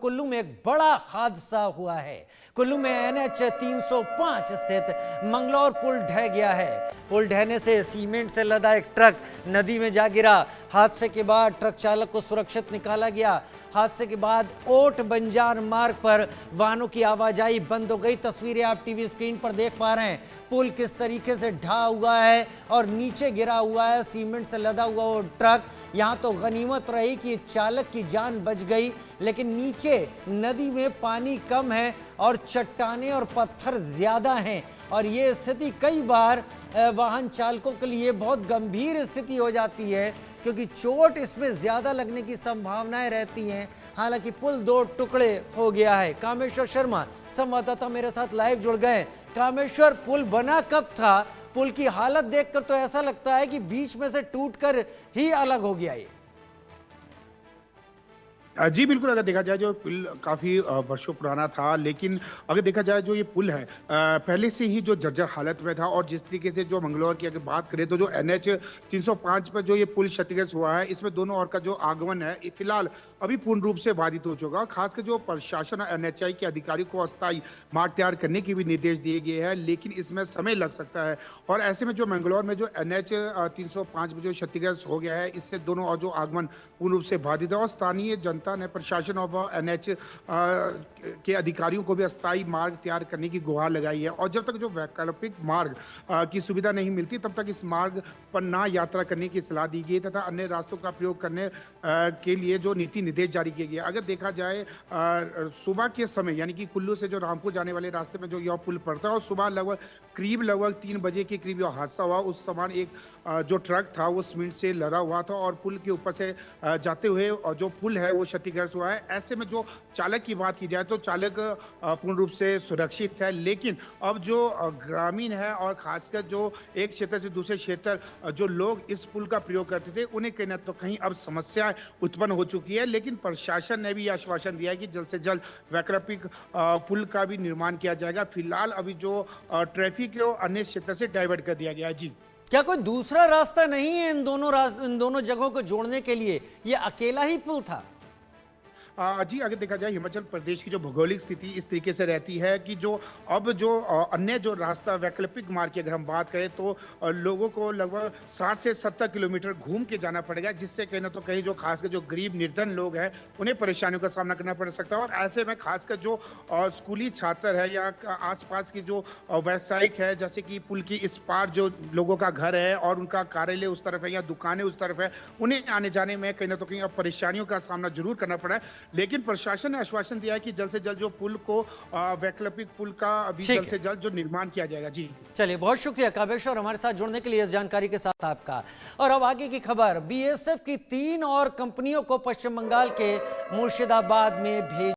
कुल्लू में एक बड़ा हादसा हुआ है। कुल्लू में NH 305 स्थित मंगलौर पुल ढह गया है। पुल ढहने से सीमेंट से लदा एक ट्रक नदी में जा गिरा। हादसे के बाद ट्रक चालक को सुरक्षित निकाला गया। हादसे के बाद ओट बंजार मार्ग पर वाहनों की आवाजाही बंद हो गई। तस्वीरें आप टीवी स्क्रीन पर देख पा रहे हैं। पुल किस तरीके से ढहा हुआ है और नीचे गिरा हुआ है सीमेंट से लदा हुआ वो ट्रक। यहां तो गनीमत रही कि चालक की जान बच गई, लेकिन नीचे नदी में पानी कम है और चट्टानें और पत्थर ज्यादा हैं और ये स्थिति कई बार वाहन चालकों के लिए बहुत गंभीर स्थिति हो जाती है, क्योंकि चोट इसमें ज्यादा लगने की संभावनाएं रहती हैं। हालांकि पुल 2 टुकड़े हो गया है। कामेश्वर शर्मा संवाददाता मेरे साथ लाइव जुड़ गए। कामेश्वर, पुल बना कब था? पुल की हालत देखकर तो ऐसा लगता है कि बीच में से टूटकर ही अलग हो गया ये। जी बिल्कुल, अगर देखा जाए जो पुल काफ़ी वर्षों पुराना था, लेकिन अगर देखा जाए जो ये पुल है पहले से ही जो जर्जर हालत में था। और जिस तरीके से जो मंगलौर की अगर बात करें तो जो NH 305 पर जो ये पुल क्षतिग्रस्त हुआ है, इसमें दोनों ओर का जो आगमन है फिलहाल अभी पूर्ण रूप से बाधित हो चुका। खासकर जो प्रशासन और NHAI के अधिकारियों को अस्थायी मार्ग तैयार करने के भी निर्देश दिए गए हैं, लेकिन इसमें समय लग सकता है। और ऐसे में जो मंगलौर में जो NH 305 में जो क्षतिग्रस्त हो गया है, इससे दोनों और जो आगमन पूर्ण रूप से बाधित है। और स्थानीय जनता ने प्रशासन और NH के अधिकारियों को भी अस्थायी मार्ग तैयार करने की गुहार लगाई है। और जब तक जो वैकल्पिक मार्ग की सुविधा नहीं मिलती, तब तक इस मार्ग पर ना यात्रा करने की सलाह दी गई तथा अन्य रास्तों का प्रयोग करने के लिए जो नीति निर्देश जारी किए गए। अगर देखा जाए सुबह के समय, यानी कि कुल्लू से जो रामपुर जाने वाले रास्ते में जो यह पुल पड़ता है, और सुबह लगभग 3 बजे के करीब यह हादसा हुआ। उस समय एक जो ट्रक था वो सीमेंट से लदा हुआ था और पुल के ऊपर से जाते हुए और जो पुल है वो क्षतिग्रस्त हुआ है। ऐसे में जो चालक की बात की जाए तो चालक पूर्ण रूप से सुरक्षित है, लेकिन अब जो ग्रामीण है और खासकर जो एक क्षेत्र से दूसरे क्षेत्र जो लोग इस पुल का प्रयोग करते थे, उन्हें कहीं ना तो कहीं अब समस्या उत्पन्न हो चुकी है। लेकिन प्रशासन ने भी आश्वासन दिया है कि जल्द से जल्द वैकल्पिक पुल का भी निर्माण किया जाएगा। फिलहाल अभी जो ट्रैफिक है वो अन्य क्षेत्र से डाइवर्ट कर दिया गया है। जी, क्या कोई दूसरा रास्ता नहीं है इन दोनों जगहों को जोड़ने के लिए? ये अकेला ही पुल था? जी, अगर देखा जाए हिमाचल प्रदेश की जो भौगोलिक स्थिति इस तरीके से रहती है कि जो अब जो अन्य जो रास्ता वैकल्पिक मार्ग की अगर हम बात करें तो लोगों को लगभग 60 से 70 किलोमीटर घूम के जाना पड़ेगा, जिससे कहीं ना तो कहीं जो खासकर जो गरीब निर्धन लोग हैं उन्हें परेशानियों का सामना करना पड़ सकता है। और ऐसे में खासकर जो स्कूली छात्र है या आसपास की जो व्यावसायिक है, जैसे कि पुल की इस पार जो लोगों का घर है और उनका कार्यालय उस तरफ है या दुकानें उस तरफ है, उन्हें आने जाने में कहीं ना तो कहीं अब परेशानियों का सामना जरूर करना पड़ा है। लेकिन प्रशासन ने आश्वासन दिया है कि जल्द से जल्द जो पुल को वैकल्पिक पुल का अभी जल्द से जल्द जो निर्माण किया जाएगा। जी चलिए, बहुत शुक्रिया कामेश्वर हमारे साथ जुड़ने के लिए, इस जानकारी के साथ आपका। और अब आगे की खबर। BSF की 3 और कंपनियों को पश्चिम बंगाल के मुर्शिदाबाद में भेज